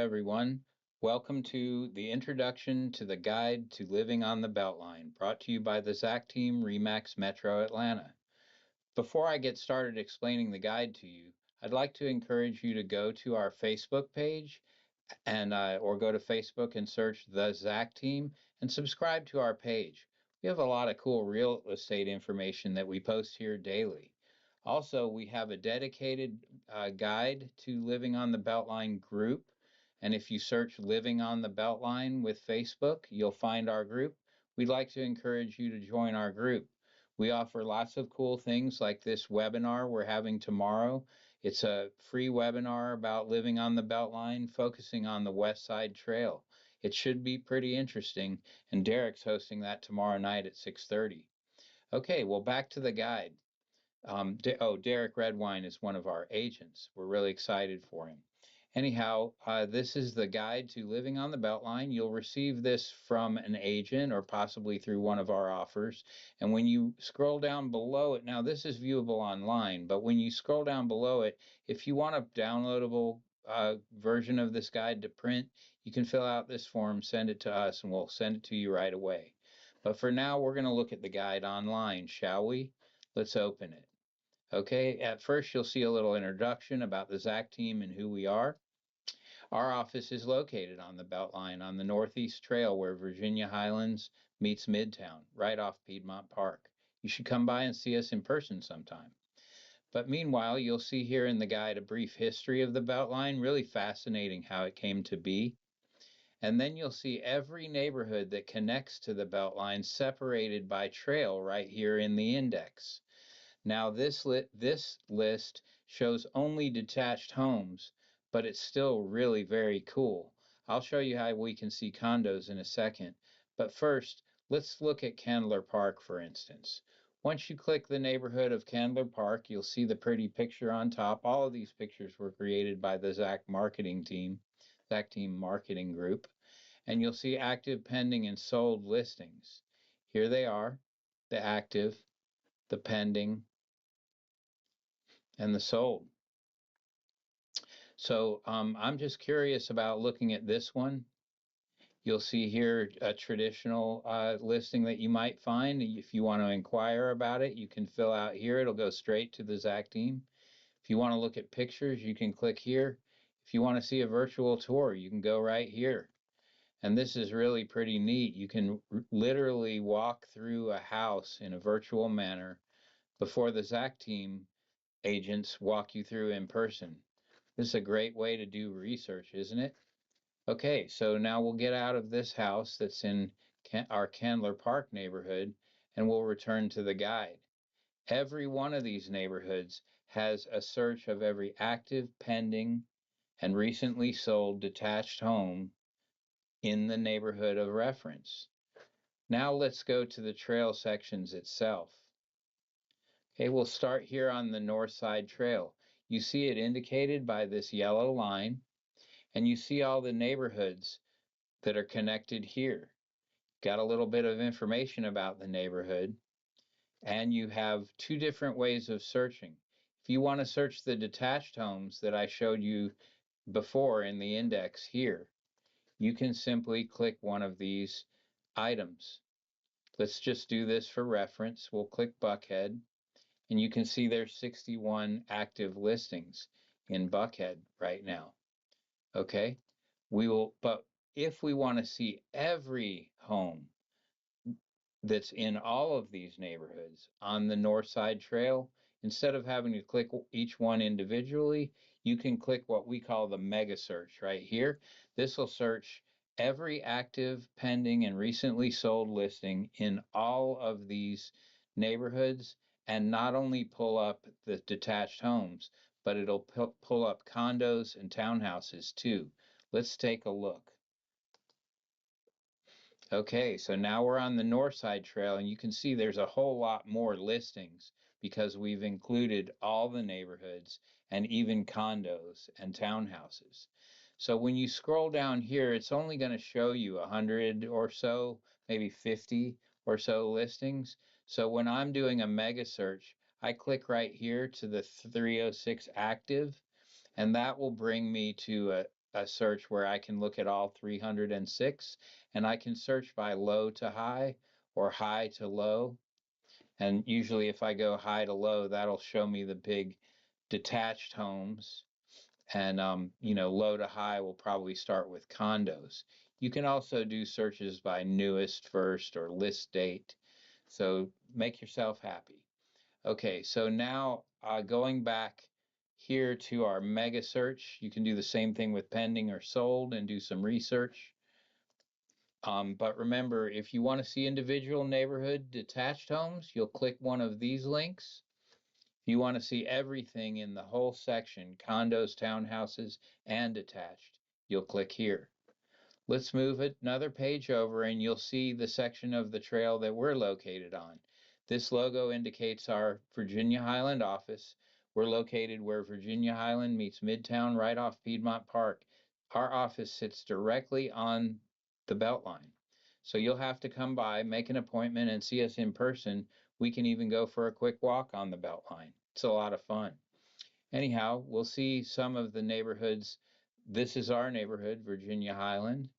everyone. Welcome to the introduction to the Guide to Living on the Beltline, brought to you by the ZAC Team, Remax Metro Atlanta. Before I get started explaining the guide to you, I'd like to encourage you to go to our Facebook page and or go to Facebook and search the ZAC Team and subscribe to our page. We have a lot of cool real estate information that we post here daily. Also, we have a dedicated guide to Living on the Beltline group. And if you search Living on the Beltline with Facebook, you'll find our group. We'd like to encourage you to join our group. We offer lots of cool things like this webinar we're having tomorrow. It's a free webinar about living on the Beltline, focusing on the West Side Trail. It should be pretty interesting, and Derek's hosting that tomorrow night at 6:30. Okay, well, back to the guide. Derek Redwine is one of our agents. We're really excited for him. Anyhow, this is the guide to living on the Beltline. You'll receive this from an agent or possibly through one of our offers. And when you scroll down below it, now this is viewable online, but when you scroll down below it, if you want a downloadable version of this guide to print, you can fill out this form, send it to us, and we'll send it to you right away. But for now, we're going to look at the guide online, shall we? Let's open it. Okay, at first you'll see a little introduction about the ZAC team and who we are. Our office is located on the Beltline on the Northeast Trail where Virginia Highlands meets Midtown, right off Piedmont Park. You should come by and see us in person sometime. But meanwhile, you'll see here in the guide a brief history of the Beltline, really fascinating how it came to be. And then you'll see every neighborhood that connects to the Beltline separated by trail right here in the index. Now this list shows only detached homes, but it's still really very cool. I'll show you how we can see condos in a second. But first, let's look at Candler Park, for instance. Once you click the neighborhood of Candler Park, you'll see the pretty picture on top. All of these pictures were created by the ZAC Team Marketing Group. And you'll see active, pending, and sold listings. Here they are, the active, the pending, and the sold. So I'm just curious about looking at this one. You'll see here a traditional listing that you might find. If you want to inquire about it, you can fill out here. It'll go straight to the ZAC team. If you want to look at pictures, you can click here. If you want to see a virtual tour, you can go right here. And this is really pretty neat. You can literally walk through a house in a virtual manner before the ZAC team agents walk you through in person. This is a great way to do research, isn't it? Okay, so now we'll get out of this house that's in our Candler Park neighborhood and we'll return to the guide. Every one of these neighborhoods has a search of every active, pending, and recently sold detached home in the neighborhood of reference. Now let's go to the trail sections itself. Okay, we'll start here on the North Side Trail. You see it indicated by this yellow line, and you see all the neighborhoods that are connected here. Got a little bit of information about the neighborhood, and you have two different ways of searching. If you want to search the detached homes that I showed you before in the index here, you can simply click one of these items. Let's just do this for reference. We'll click Buckhead. And you can see there's 61 active listings in Buckhead right now. Okay, but if we want to see every home that's in all of these neighborhoods on the North Side Trail, instead of having to click each one individually, you can click what we call the mega search right here. This will search every active, pending, and recently sold listing in all of these neighborhoods, and not only pull up the detached homes, but it'll pull up condos and townhouses too. Let's take a look. Okay, so now we're on the North Side Trail, and you can see there's a whole lot more listings because we've included all the neighborhoods and even condos and townhouses. So when you scroll down here, it's only going to show you 100 or so, maybe 50 or so listings. So when I'm doing a mega search, I click right here to the 306 active, and that will bring me to a search where I can look at all 306, and I can search by low to high or high to low. And usually if I go high to low, that'll show me the big detached homes. And, low to high will probably start with condos. You can also do searches by newest first or list date. So make yourself happy. Okay, so now going back here to our mega search, you can do the same thing with pending or sold and do some research. But remember, if you want to see individual neighborhood detached homes, you'll click one of these links. If you want to see everything in the whole section, condos, townhouses, and detached, you'll click here. Let's move it another page over and you'll see the section of the trail that we're located on. This logo indicates our Virginia Highland office. We're located where Virginia Highland meets Midtown right off Piedmont Park. Our office sits directly on the Beltline. So you'll have to come by, make an appointment, and see us in person. We can even go for a quick walk on the Beltline. It's a lot of fun. Anyhow, we'll see some of the neighborhoods. This is our neighborhood, Virginia Highland.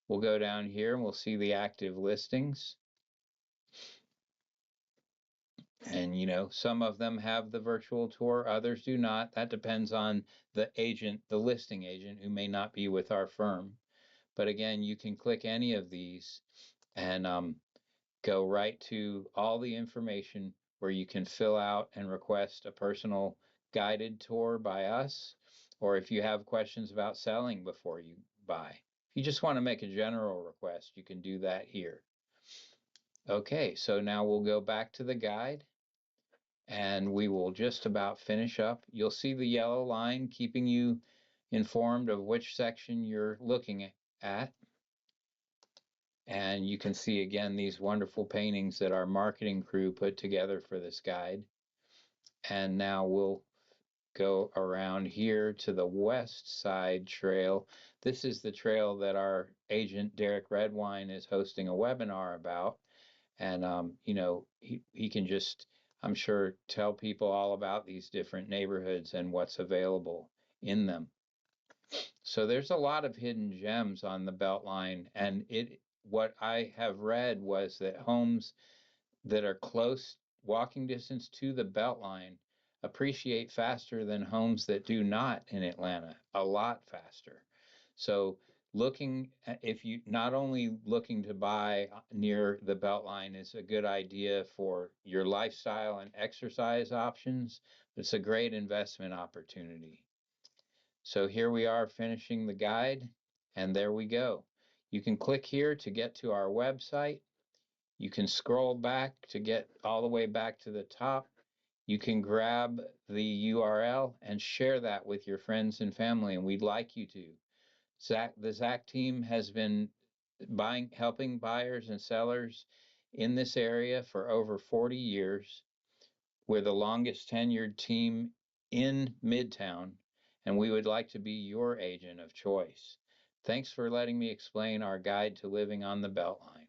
We'll go down here and we'll see the active listings. And, some of them have the virtual tour, others do not. That depends on the agent, the listing agent, who may not be with our firm. But again, you can click any of these and go right to all the information where you can fill out and request a personal guided tour by us, or if you have questions about selling before you buy. If you just want to make a general request, you can do that here. Okay, so now we'll go back to the guide and we will just about finish up. You'll see the yellow line keeping you informed of which section you're looking at. And you can see again these wonderful paintings that our marketing crew put together for this guide. And now we'll go around here to the west side trail. This is the trail that our agent Derek Redwine is hosting a webinar about. And he can just, I'm sure, tell people all about these different neighborhoods and what's available in them. So there's a lot of hidden gems on the Beltline, and what I have read was that homes that are close walking distance to the Beltline appreciate faster than homes that do not in Atlanta, a lot faster. So if you not only looking to buy near the Beltline is a good idea for your lifestyle and exercise options, but it's a great investment opportunity. So here we are finishing the guide, and there we go. You can click here to get to our website. You can scroll back to get all the way back to the top. You can grab the URL and share that with your friends and family, and we'd like you to. The Zach team has been helping buyers and sellers in this area for over 40 years. We're the longest tenured team in Midtown, and we would like to be your agent of choice. Thanks for letting me explain our guide to living on the Beltline.